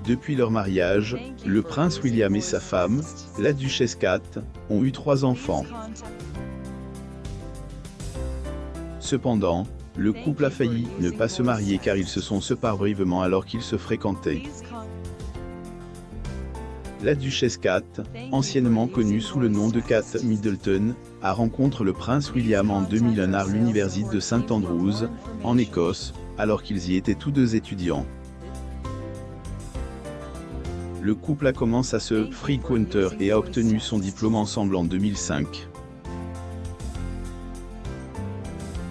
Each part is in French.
Depuis leur mariage, le prince William et sa femme, la duchesse Kate, ont eu 3 enfants. Cependant, le couple a failli ne pas se marier car ils se sont séparés brièvement alors qu'ils se fréquentaient. La duchesse Kate, anciennement connue sous le nom de Kate Middleton, a rencontré le prince William en 2001 à l'université de St Andrews, en Écosse, alors qu'ils y étaient tous deux étudiants. Le couple a commencé à se fréquenter et a obtenu son diplôme ensemble en 2005.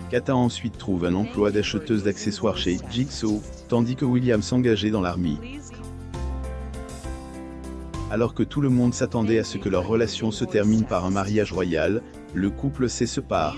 Kate a ensuite trouvé un emploi d'acheteuse d'accessoires chez Jigsaw, tandis que William s'engageait dans l'armée. Alors que tout le monde s'attendait à ce que leur relation se termine par un mariage royal, le couple se sépare.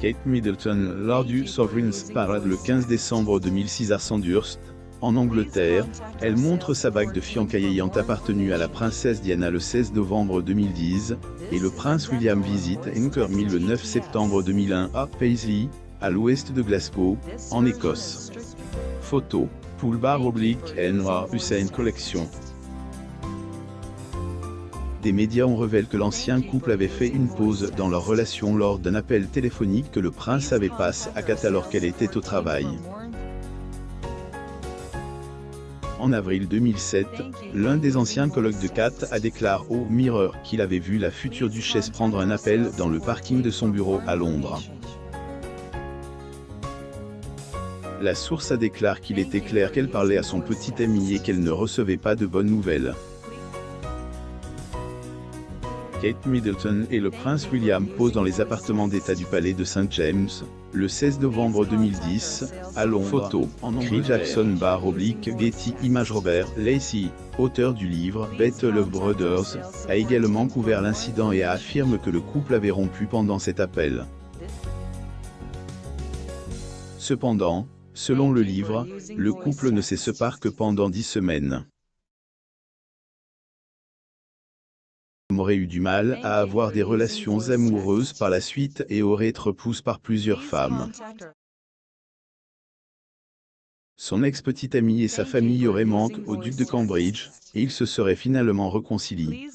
Kate Middleton, lors du Sovereign's Parade le 15 décembre 2006 à Sandhurst, en Angleterre, elle montre sa bague de fiançailles ayant appartenu à la princesse Diana le 16 novembre 2010, et le prince William visite Inkermill le 9 septembre 2001 à Paisley, à l'ouest de Glasgow, en Écosse. Photo, Poolbar/Enra Hussein Collection. Des médias ont révélé que l'ancien couple avait fait une pause dans leur relation lors d'un appel téléphonique que le prince avait passé à Kate alors qu'elle était au travail. En avril 2007, l'un des anciens collègues de Kate a déclaré au Mirror qu'il avait vu la future duchesse prendre un appel dans le parking de son bureau à Londres. La source a déclaré qu'il était clair qu'elle parlait à son petit ami et qu'elle ne recevait pas de bonnes nouvelles. Kate Middleton et le prince William posent dans les appartements d'État du palais de St James, le 16 novembre 2010, à Londres. Photo, Chris Jackson/Getty Images. Robert Lacey, auteur du livre Better Love Brothers, a également couvert l'incident et a affirmé que le couple avait rompu pendant cet appel. Cependant, selon le livre, le couple ne se sépare que pendant 10 semaines. Aurait eu du mal à avoir des relations amoureuses par la suite et aurait été repoussé par plusieurs femmes. Son ex-petite amie et sa famille auraient menti au duc de Cambridge, et ils se seraient finalement réconciliés.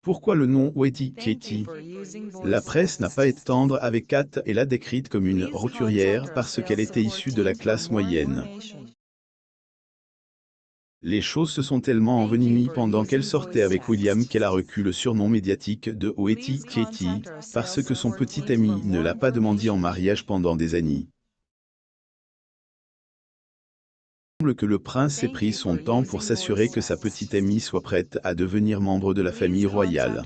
Pourquoi le nom Wetty Katie? La presse n'a pas été tendre avec Kate et l'a décrite comme une roturière parce qu'elle était issue de la classe moyenne. Les choses se sont tellement envenimées pendant qu'elle sortait avec William qu'elle a reçu le surnom médiatique de Wetty Katie, parce que son petit ami ne l'a pas demandé en mariage pendant des années. Il semble que le prince ait pris son temps pour s'assurer que sa petite amie soit prête à devenir membre de la famille royale.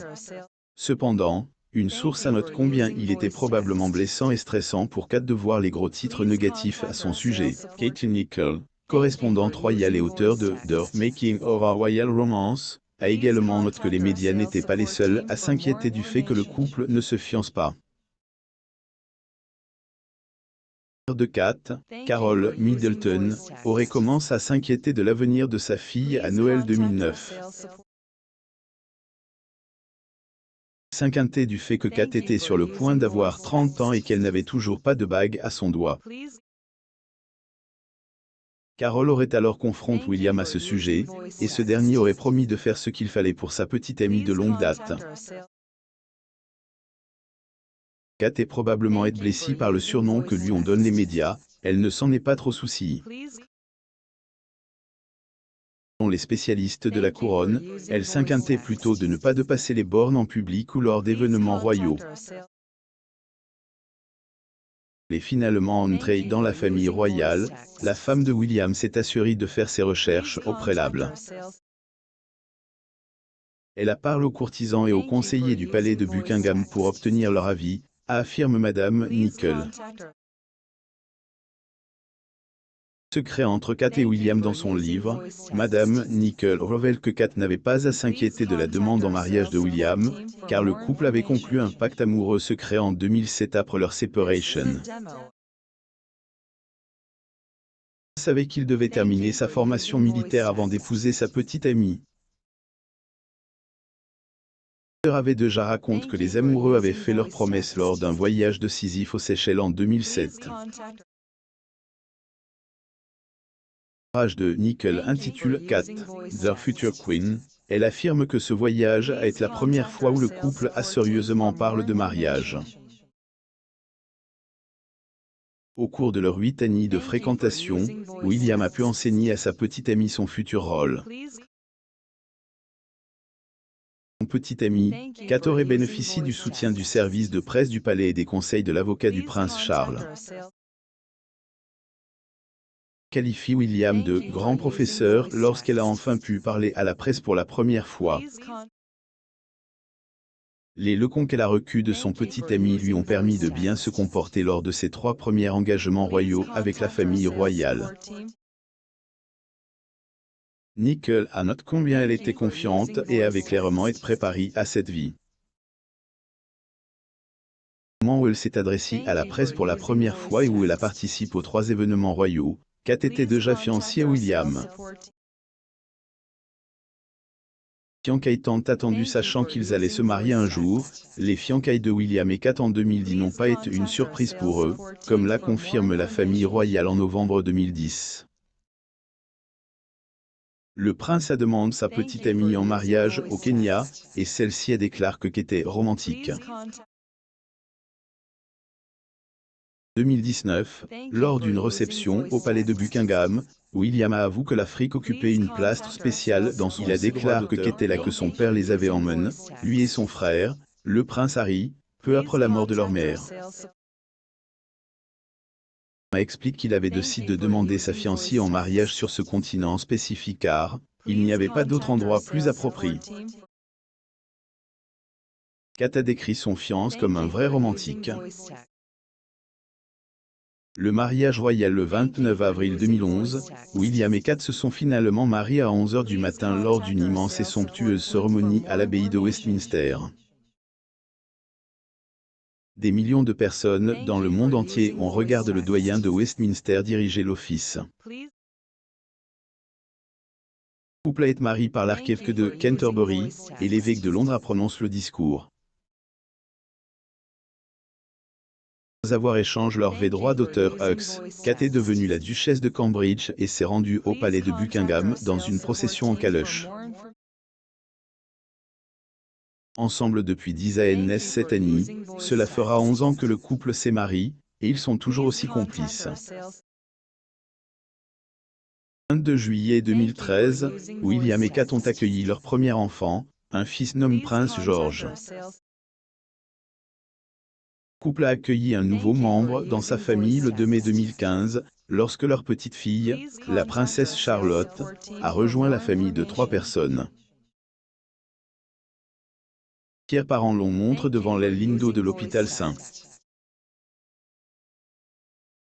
Cependant, une source note combien il était probablement blessant et stressant pour Kate de voir les gros titres négatifs à son sujet. Kate Nicholl, correspondante royale et auteur de The Making of a Royal Romance, a également noté que les médias n'étaient pas les seuls à s'inquiéter du fait que le couple ne se fiance pas. La mère de Kate, Carol Middleton, aurait commencé à s'inquiéter de l'avenir de sa fille à Noël 2009. S'inquiéter du fait que Kate était sur le point d'avoir 30 ans et qu'elle n'avait toujours pas de bague à son doigt. Carol aurait alors confronté William à ce sujet, et ce dernier aurait promis de faire ce qu'il fallait pour sa petite amie de longue date. Kate est probablement être blessée par le surnom que lui ont donné les médias, elle ne s'en est pas trop souciée. Selon les spécialistes de la couronne, elle s'inquiétait plutôt de ne pas dépasser les bornes en public ou lors d'événements royaux. Elle est finalement entrée dans la famille royale, la femme de William s'est assurée de faire ses recherches au préalable. Elle a parlé aux courtisans et aux conseillers du palais de Buckingham pour obtenir leur avis, affirme Madame Nicholl. Secret entre Kate et William. Dans son livre, Madame Nicholl révèle que Kate n'avait pas à s'inquiéter de la demande en mariage de William, car le couple avait conclu un pacte amoureux secret en 2007 après leur séparation. Il savait qu'il devait terminer sa formation militaire avant d'épouser sa petite amie. L'auteur avait déjà raconté que les amoureux avaient fait leur promesse lors d'un voyage de Sisyphe aux Seychelles en 2007. L'ouvrage de Nickel intitule Kate, The Future Queen. Elle affirme que ce voyage a été la première fois où le couple a sérieusement parlé de mariage. Au cours de leurs 8 années de fréquentation, William a pu enseigner à sa petite amie son futur rôle. Son petit ami, Kate aurait bénéficié du soutien du service de presse du palais et des conseils de l'avocat du prince Charles. Qualifie William de « grand professeur » lorsqu'elle a enfin pu parler à la presse pour la première fois. Les leçons qu'elle a reçues de son petit ami lui ont permis de bien se comporter lors de ses 3 premiers engagements royaux avec la famille royale. Nickel a noté combien elle était confiante et avait clairement été préparée à cette vie. Au moment où elle s'est adressée à la presse pour la première fois et où elle a participé aux 3 événements royaux, Kate était déjà fiancée à William. Fiançailles tant attendues sachant qu'ils allaient se marier un jour, les fiançailles de William et Kate en 2010 n'ont pas été une surprise pour eux, comme la confirme la famille royale en novembre 2010. Le prince a demandé sa petite amie en mariage au Kenya, et celle-ci a déclaré que qu'était romantique. 2019, lors d'une réception au palais de Buckingham, William a avoué que l'Afrique occupait une place spéciale dans son. Il a déclaré que qu'était là que son père les avait emmenés, lui et son frère, le prince Harry, peu après la mort de leur mère. Il explique qu'il avait décidé de demander sa fiancée en mariage sur ce continent spécifique car il n'y avait pas d'autre endroit plus approprié. Kate a décrit son fiancé comme un vrai romantique. Le mariage royal le 29 avril 2011, William et Kate se sont finalement mariés à 11 h du matin lors d'une immense et somptueuse cérémonie à l'abbaye de Westminster. Des millions de personnes dans le monde entier ont regardé le doyen de Westminster diriger l'office. Le couple a été marié par l'archevêque de Canterbury, et l'évêque de Londres prononce le discours. Après avoir échangé leur droit d'auteur Hux, Kate est devenue la duchesse de Cambridge et s'est rendue au palais de Buckingham dans une procession en calèche. Ensemble depuis 10 ans cette année, cela fera 11 ans que le couple s'est marié, et ils sont toujours aussi complices. 22 juillet 2013, William et Kate ont accueilli leur premier enfant, un fils nommé Prince George. Le couple a accueilli un nouveau membre dans sa famille le 2 mai 2015, lorsque leur petite fille, la princesse Charlotte, a rejoint la famille de 3 personnes. Pierre parents l'on montre devant l'aile ligne d'eau de l'hôpital St.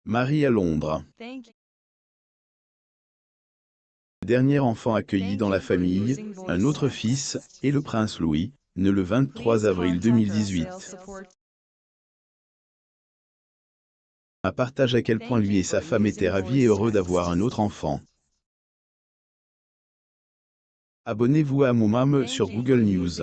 Marie à Londres. Le dernier enfant accueilli dans la famille, un autre fils, est le prince Louis, né le 23 avril 2018. A partage à quel point lui et sa femme étaient ravis et heureux d'avoir un autre enfant. Abonnez-vous à Moumam sur Google News.